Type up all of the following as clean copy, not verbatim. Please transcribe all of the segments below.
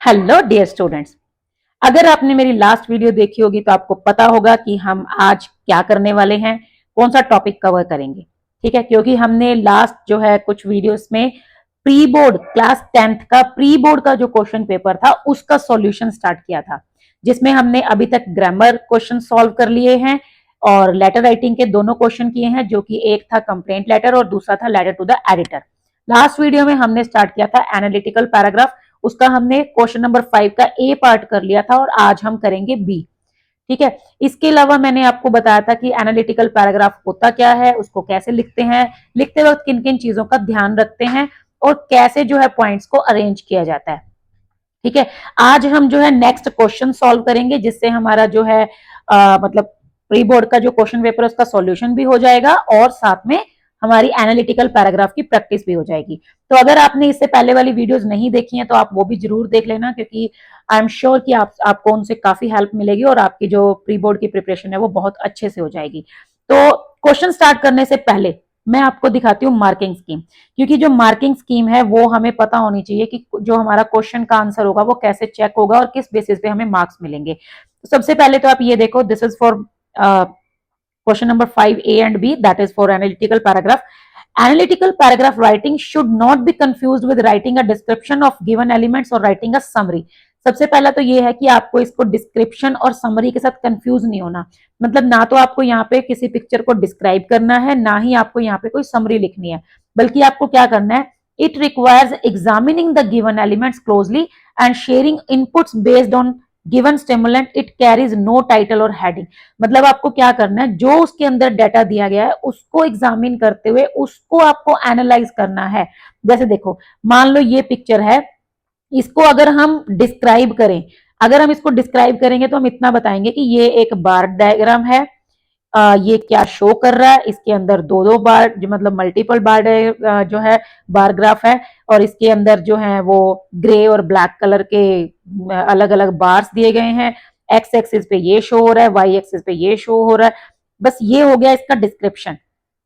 Hello dear students. अगर आपने मेरी लास्ट वीडियो देखी होगी तो आपको पता होगा कि हम आज क्या करने वाले हैं, कौन सा टॉपिक कवर करेंगे। ठीक है, क्योंकि हमने लास्ट जो है कुछ वीडियोस में प्री बोर्ड क्लास 10th का प्री बोर्ड का जो क्वेश्चन पेपर था उसका सॉल्यूशन स्टार्ट किया था, जिसमें हमने अभी तक ग्रामर क्वेश्चन सॉल्व कर लिए हैं और लेटर राइटिंग के दोनों क्वेश्चन किए हैं, जो कि एक था कंप्लेंट लेटर और दूसरा था letter to the editor. Last video में हमने स्टार्ट किया था एनालिटिकल पैराग्राफ, उसका हमने क्वेश्चन नंबर 5 का ए पार्ट कर लिया था और आज हम करेंगे बी। ठीक है, इसके अलावा मैंने आपको बताया था कि एनालिटिकल पैराग्राफ होता क्या है, उसको कैसे लिखते हैं, लिखते वक्त किन किन चीजों का ध्यान रखते हैं और कैसे जो है पॉइंट्स को अरेंज किया जाता है। ठीक है, आज हम जो है नेक्स्ट क्वेश्चन सॉल्व करेंगे, जिससे हमारा जो है मतलब प्री बोर्ड का जो क्वेश्चन पेपर है उसका सॉल्यूशन भी हो जाएगा और साथ में हमारी एनालिटिकल पैराग्राफ की प्रैक्टिस भी हो जाएगी। तो अगर आपने इससे पहले वाली वीडियोस नहीं देखी हैं तो आप वो भी जरूर देख लेना, क्योंकि आई एम श्योर कि आपको उनसे काफी हेल्प मिलेगी और आपकी जो प्री बोर्ड की प्रिपरेशन है वो बहुत अच्छे से हो जाएगी। तो क्वेश्चन स्टार्ट करने से पहले मैं आपको दिखाती हूँ मार्किंग स्कीम, क्योंकि जो मार्किंग स्कीम है वो हमें पता होनी चाहिए कि जो हमारा क्वेश्चन का आंसर होगा वो कैसे चेक होगा और किस बेसिस पे हमें मार्क्स मिलेंगे। तो सबसे पहले तो आप ये देखो, this is for question number 5 A and B, that is for analytical paragraph. Analytical paragraph writing should not be confused with writing a description of given elements or writing a summary. सबसे पहला तो ये है कि आपको इसको description और summary के साथ कंफ्यूज नहीं होना। मतलब ना तो आपको यहाँ पे किसी पिक्चर को डिस्क्राइब करना है, ना ही आपको यहाँ पे कोई समरी लिखनी है, बल्कि आपको क्या करना है, it requires examining the given elements closely and sharing inputs based on given stimulant, it carries no title और हेडिंग। मतलब आपको क्या करना है, जो उसके अंदर डाटा दिया गया है उसको एग्जामिन करते हुए उसको आपको एनालाइज करना है। जैसे देखो, मान लो ये पिक्चर है, इसको अगर हम डिस्क्राइब करें, अगर हम इसको डिस्क्राइब करेंगे तो हम इतना बताएंगे कि ये एक बार डायग्राम है, ये क्या शो कर रहा है, इसके अंदर दो दो बार जो मतलब मल्टीपल बार जो है बार ग्राफ है, और इसके अंदर जो है वो ग्रे और ब्लैक कलर के अलग अलग बार्स दिए गए हैं। एक्स एक्सिस पे ये शो हो रहा है, वाई एक्सिस पे ये शो हो रहा है। बस ये हो गया इसका डिस्क्रिप्शन।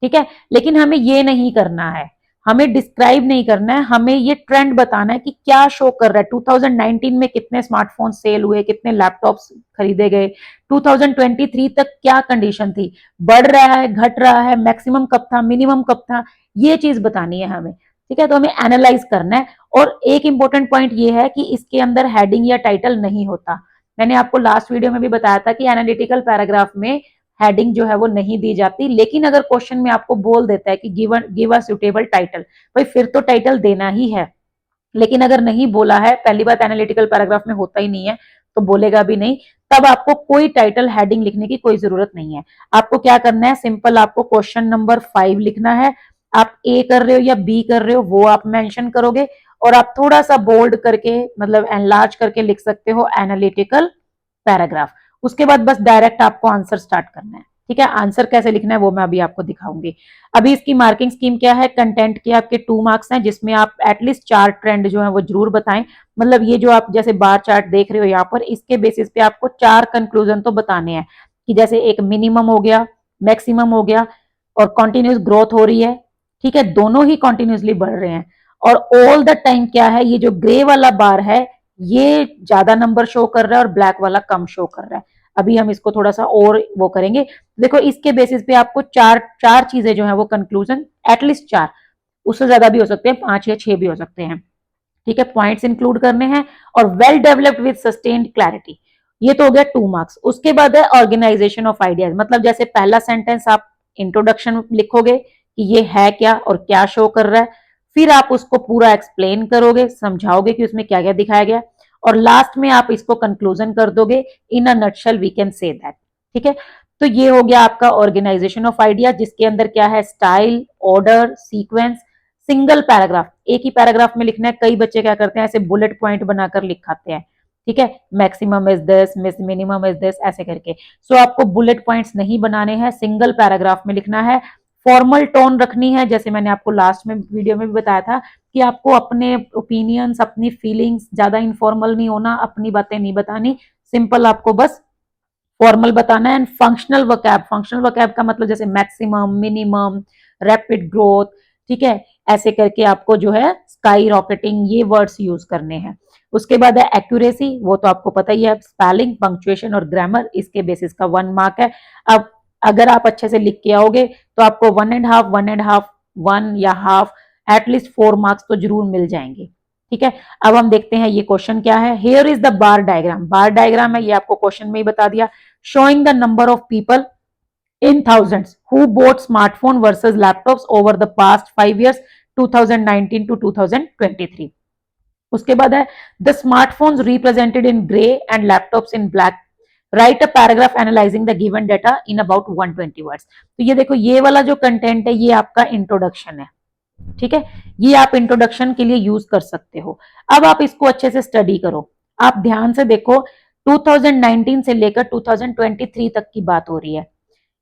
ठीक है, लेकिन हमें ये नहीं करना है, हमें डिस्क्राइब नहीं करना है, हमें ये ट्रेंड बताना है कि क्या शो कर रहा है। 2019 में कितने स्मार्टफोन सेल हुए, कितने लैपटॉप्स खरीदे गए, 2023 तक क्या कंडीशन थी, बढ़ रहा है, घट रहा है, मैक्सिमम कब था, मिनिमम कब था, ये चीज बतानी है हमें। ठीक है, तो हमें एनालाइज करना है। और एक इंपॉर्टेंट पॉइंट ये है कि इसके अंदर हेडिंग या टाइटल नहीं होता। मैंने आपको लास्ट वीडियो में भी बताया था कि एनालिटिकल पैराग्राफ में हेडिंग जो है वो नहीं दी जाती, लेकिन अगर क्वेश्चन में आपको बोल देता है कि गिव अ सुटेबल टाइटल, भाई फिर तो टाइटल देना ही है। लेकिन अगर नहीं बोला है, पहली बात एनालिटिकल पैराग्राफ में होता ही नहीं है तो बोलेगा भी नहीं, तब आपको कोई टाइटल हेडिंग लिखने की कोई जरूरत नहीं है। आपको क्या करना है, सिंपल आपको क्वेश्चन नंबर 5 लिखना है। आप ए कर रहे हो या बी कर रहे हो वो आप मेंशन करोगे, और आप थोड़ा सा बोल्ड करके मतलब एनलार्ज करके लिख सकते हो एनालिटिकल पैराग्राफ। उसके बाद बस डायरेक्ट आपको आंसर स्टार्ट करना है। ठीक है, आंसर कैसे लिखना है वो मैं अभी आपको दिखाऊंगी। अभी इसकी मार्किंग स्कीम क्या है, कंटेंट के आपके 2 मार्क्स हैं, जिसमें आप एटलीस्ट 4 ट्रेंड जो है वो जरूर बताएं। मतलब ये जो आप जैसे बार चार्ट देख रहे हो यहाँ पर, इसके बेसिस पे आपको 4 कंक्लूजन तो बताने हैं कि जैसे एक मिनिमम हो गया, मैक्सिमम हो गया, और कॉन्टिन्यूस ग्रोथ हो रही है। ठीक है, दोनों ही कॉन्टिन्यूसली बढ़ रहे हैं। और ऑल द टाइम क्या है, ये जो ग्रे वाला बार है ये ज्यादा नंबर शो कर रहा है और ब्लैक वाला कम शो कर रहा है। अभी हम इसको थोड़ा सा और वो करेंगे। देखो, इसके बेसिस पे आपको चार चार चीजें जो है वो कंक्लूजन, एटलीस्ट 4, उससे ज्यादा भी हो सकते हैं, 5 या 6 भी हो सकते हैं। ठीक है, पॉइंट्स इंक्लूड करने हैं। और well developed with sustained clarity, ये तो हो गया 2 मार्क्स। उसके बाद है ऑर्गेनाइजेशन ऑफ आइडियाज, मतलब जैसे पहला सेंटेंस आप इंट्रोडक्शन लिखोगे कि ये है क्या और क्या शो कर रहा है, फिर आप उसको पूरा एक्सप्लेन करोगे, समझाओगे कि उसमें क्या क्या दिखाया गया, और लास्ट में आप इसको कंक्लूजन कर दोगे, in a nutshell we can say that. ठीक है, तो ये हो गया आपका ऑर्गेनाइजेशन ऑफ आइडिया, जिसके अंदर क्या है, style, order, sequence, single paragraph, एक ही पैराग्राफ में लिखना है। कई बच्चे क्या करते हैं, ऐसे बुलेट पॉइंट बनाकर लिखाते हैं। ठीक है, maximum is this, minimum is this, ऐसे करके। सो आपको बुलेट पॉइंट्स नहीं बनाने हैं, सिंगल पैराग्राफ में लिखना है। फॉर्मल टोन रखनी है, जैसे मैंने आपको लास्ट में वीडियो में भी बताया था कि आपको अपने ओपिनियंस, अपनी फीलिंग्स, ज्यादा इनफॉर्मल नहीं होना, अपनी बातें नहीं बतानी, सिंपल आपको बस फॉर्मल बताना है। And functional vocab, functional vocab का मतलब जैसे मैक्सिमम, मिनिमम, रैपिड ग्रोथ, ठीक है, ऐसे करके आपको जो है स्काई रॉकेटिंग, ये वर्ड्स यूज करने हैं। उसके बाद है एक्यूरेसी, वो तो आपको पता ही है, स्पेलिंग, पंक्चुएशन और ग्रामर, इसके बेसिस का 1 मार्क है। अब अगर आप अच्छे से लिख के आओगे तो आपको 1.5 1 या हाफ एटलीस्ट 4 मार्क्स तो जरूर मिल जाएंगे। ठीक है, अब हम देखते हैं ये क्वेश्चन क्या है। Here is the bar diagram, bar diagram है, ये आपको क्वेश्चन में ही बता दिया। Showing the number of people in thousands who bought smartphone versus laptops over the past 5 years 2019 to 2023। उसके बाद है the smartphones represented in gray and laptops in black, write a paragraph analyzing the given data in about 120 words। तो ये देखो, ये वाला जो content है ये आपका इंट्रोडक्शन है। ठीक है, ये आप इंट्रोडक्शन के लिए यूज कर सकते हो। अब आप इसको अच्छे से स्टडी करो, आप ध्यान से देखो, 2019 से लेकर 2023 तक की बात हो रही है।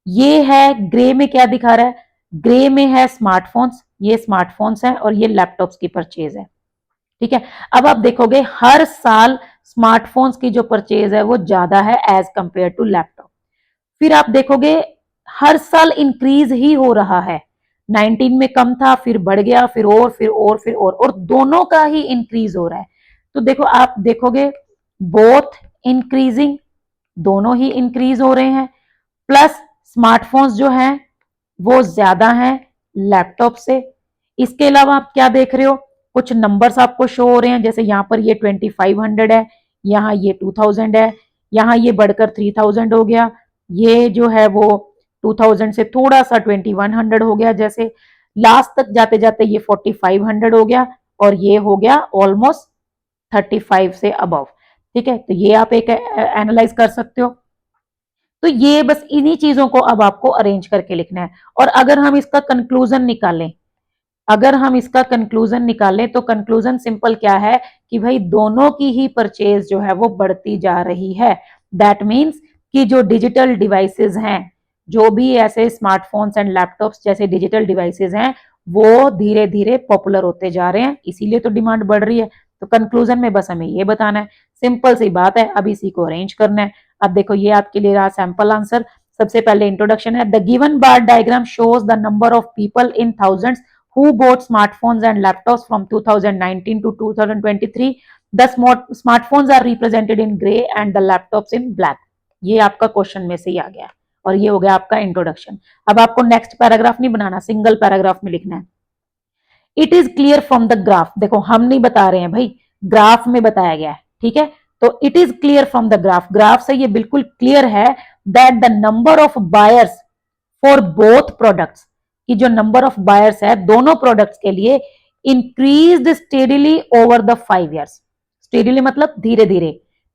ये है ग्रे में क्या दिखा रहा है, ग्रे में है स्मार्टफोन्स, ये स्मार्टफोन्स है और ये लैपटॉप्स की परचेज है। ठीक है, अब आप देखोगे हर साल स्मार्टफोन्स की जो परचेज है वो ज्यादा है एज कंपेयर टू लैपटॉप। फिर आप देखोगे हर साल इंक्रीज ही हो रहा है, 19 में कम था, फिर बढ़ गया, फिर और दोनों का ही इंक्रीज हो रहा है। तो देखो, आप देखोगे बोथ इंक्रीजिंग, दोनों ही इंक्रीज हो रहे हैं, प्लस स्मार्टफोन्स जो हैं वो ज्यादा हैं लैपटॉप से। इसके अलावा आप क्या देख रहे हो, कुछ नंबर्स आपको शो हो रहे हैं, जैसे यहाँ पर ये 2500 है, यहाँ ये 2000 है, यहाँ ये बढ़कर 3000 हो गया, ये जो है वो 2000 से थोड़ा सा 2100 हो गया, जैसे लास्ट तक जाते जाते ये 4500 हो गया और ये हो गया ऑलमोस्ट 35 से अबव। ठीक है, तो ये आप एक एनालाइज कर सकते हो। तो ये बस इन्हीं चीजों को अब आपको अरेंज करके लिखना है। और अगर हम इसका कंक्लूजन निकालें, तो कंक्लूजन सिंपल क्या है कि भाई दोनों की ही परचेज जो है वो बढ़ती जा रही है। दैट मीन्स कि जो डिजिटल डिवाइसेस हैं, जो भी ऐसे स्मार्टफोन्स एंड लैपटॉप्स जैसे डिजिटल डिवाइसेस हैं, वो धीरे धीरे पॉपुलर होते जा रहे हैं, इसीलिए तो डिमांड बढ़ रही है। तो कंक्लूजन में बस हमें ये बताना है, सिंपल सी बात है, अब इसी को अरेंज करना है। अब देखो, ये आपके लिए रहा सैंपल आंसर। सबसे पहले इंट्रोडक्शन है, the given bar diagram shows the number of people in thousands who bought smartphones and laptops from 2019 to 2023। The smartphones are represented in gray and the laptops in black। ये आपका question में से ही आ गया और ये हो गया आपका इंट्रोडक्शन। अब आपको नेक्स्ट पैराग्राफ नहीं बनाना, सिंगल पैराग्राफ में लिखना है। It is clear from the graph, देखो हम नहीं बता रहे हैं भाई, ग्राफ में बताया गया है। ठीक है, तो it is clear from the graph, graph से ये बिल्कुल क्लियर है that the number of buyers for both products, कि जो नंबर ऑफ बायर्स है दोनों प्रोडक्ट्स के लिए increased steadily over the 5 years। Steadily मतलब धीरे धीरे,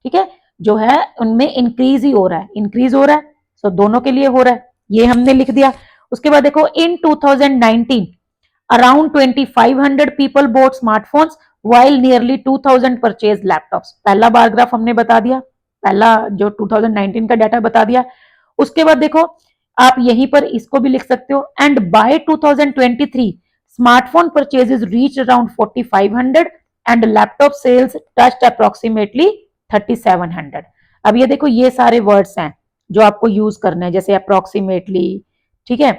ठीक है, जो है उनमें इंक्रीज ही हो रहा है, इंक्रीज हो रहा है, सो दोनों के लिए हो रहा है, ये हमने लिख दिया। उसके बाद देखो, इन 2019 around 2500 people boat smartphones while nearly 2000 purchase laptops. पहला बारग्राफ हमने बता दिया, पहला जो 2019 का डाटा बता दिया। उसके बाद देखो, आप यहीं पर इसको भी लिख सकते हो, and by 2023 smartphone purchases reach around 4500 and laptop sales touched approximately 3700। अब ये देखो, ये सारे वर्ड्स हैं जो आपको यूज करने हैं, जैसे अप्रोक्सीमेटली, ठीक है,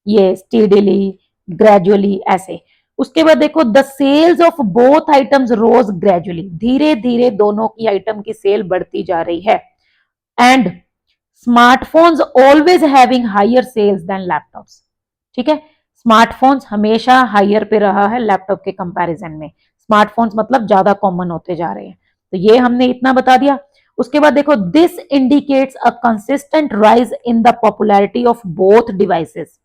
ये स्टेडीली, ग्रेजुअली, ऐसे। उसके बाद देखो, the sales of both items rose gradually, धीरे धीरे दोनों की आइटम की सेल बढ़ती जा रही है। And smartphones always having higher sales than laptops. ठीक है, स्मार्टफोन्स हमेशा हायर पे रहा है लैपटॉप के कंपैरिजन में, स्मार्टफोन्स मतलब ज्यादा कॉमन होते जा रहे हैं। तो ये हमने इतना बता दिया। उसके बाद देखो, this indicates a consistent rise in the popularity of both devices.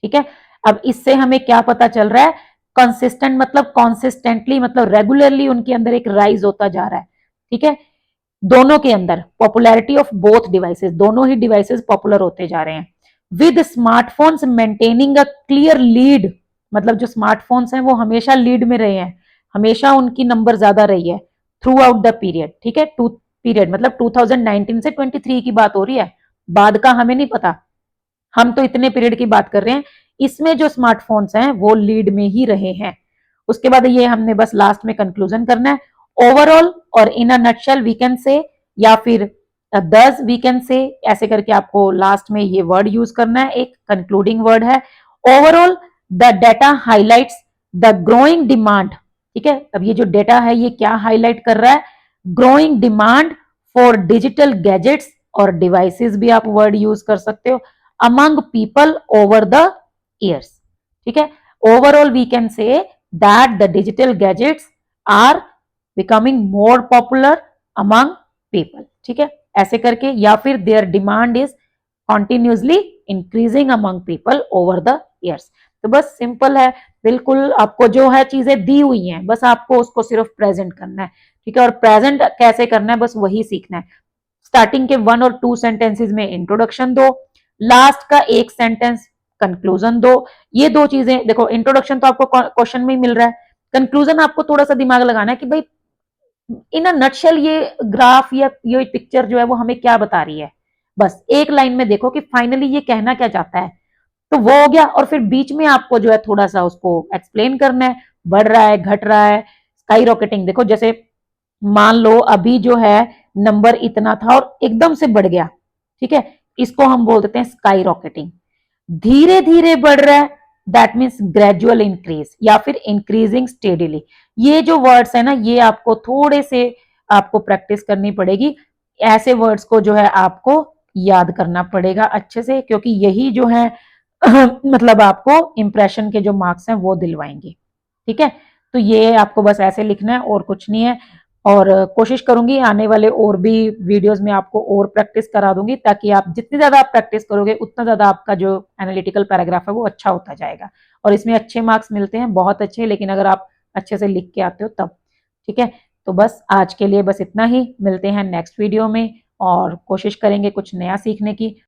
ठीक है, अब इससे हमें क्या पता चल रहा है, कंसिस्टेंट मतलब कॉन्सिस्टेंटली, मतलब रेगुलरली उनके अंदर एक राइज होता जा रहा है। ठीक है, दोनों के अंदर पॉपुलैरिटी ऑफ बोथ डिवाइसेस, दोनों ही डिवाइसेस पॉपुलर होते जा रहे हैं। With smartphones maintaining a clear lead, मतलब जो स्मार्टफोन्स हैं वो हमेशा लीड में रहे हैं, हमेशा उनकी नंबर ज्यादा रही है थ्रू आउट द पीरियड। ठीक है, टू पीरियड मतलब 2019 से 23 की बात हो रही है, बाद का हमें नहीं पता, हम तो इतने पीरियड की बात कर रहे हैं। इसमें जो स्मार्टफोन्स हैं वो लीड में ही रहे हैं। उसके बाद ये हमने बस लास्ट में कंक्लूजन करना है, ओवरऑल और in a nutshell we can say, या फिर दस वी कैन से, ऐसे करके आपको लास्ट में ये वर्ड यूज करना है, एक कंक्लूडिंग वर्ड है। Overall the data highlights the growing demand ठीक है, अब ये जो डेटा है ये क्या हाईलाइट कर रहा है, growing demand for digital gadgets और डिवाइसेस भी आप वर्ड यूज कर सकते हो, among people over the years. ठीक है, overall we can say that the digital gadgets are becoming more popular among people. ठीक है, ऐसे करके, या फिर there demand is continuously increasing among people over the years. तो बस सिंपल है, बिल्कुल आपको जो है चीजें दी हुई हैं, बस आपको उसको सिर्फ प्रेजेंट करना है। ठीक है, और प्रेजेंट कैसे करना है बस वही सीखना है। स्टार्टिंग के 1 और 2 सेंटेंसेस में इंट्रोडक्शन दो, लास्ट का एक सेंटेंस कंक्लूजन दो। ये दो चीजें देखो, इंट्रोडक्शन तो आपको क्वेश्चन में ही मिल रहा है, कंक्लूजन आपको थोड़ा सा दिमाग लगाना है कि भाई इन अ नटशेल ये ग्राफ या ये पिक्चर जो है वो हमें क्या बता रही है। बस एक लाइन में देखो कि फाइनली ये कहना क्या चाहता है, तो वो हो गया। और फिर बीच में आपको जो है थोड़ा सा उसको एक्सप्लेन करना है, बढ़ रहा है घट रहा है, स्काई रॉकेटिंग। देखो जैसे मान लो अभी जो है नंबर इतना था और एकदम से बढ़ गया, ठीक है, इसको हम बोल देते हैं स्काई रॉकेटिंग। धीरे धीरे बढ़ रहा है, दैट मीन्स ग्रेजुअल इंक्रीज या फिर इंक्रीजिंग स्टेडिली। ये जो वर्ड्स है ना, ये आपको थोड़े से आपको प्रैक्टिस करनी पड़ेगी। ऐसे वर्ड्स को जो है आपको याद करना पड़ेगा अच्छे से, क्योंकि यही जो है मतलब आपको इंप्रेशन के जो मार्क्स हैं वो दिलवाएंगे। ठीक है, तो ये आपको बस ऐसे लिखना है और कुछ नहीं है। और कोशिश करूंगी आने वाले और भी वीडियोस में आपको और प्रैक्टिस करा दूंगी, ताकि आप जितनी ज्यादा आप प्रैक्टिस करोगे उतना ज्यादा आपका जो एनालिटिकल पैराग्राफ है वो अच्छा होता जाएगा। और इसमें अच्छे मार्क्स मिलते हैं, बहुत अच्छे, लेकिन अगर आप अच्छे से लिख के आते हो तब। ठीक है, तो बस आज के लिए बस इतना ही, मिलते हैं नेक्स्ट वीडियो में और कोशिश करेंगे कुछ नया सीखने की।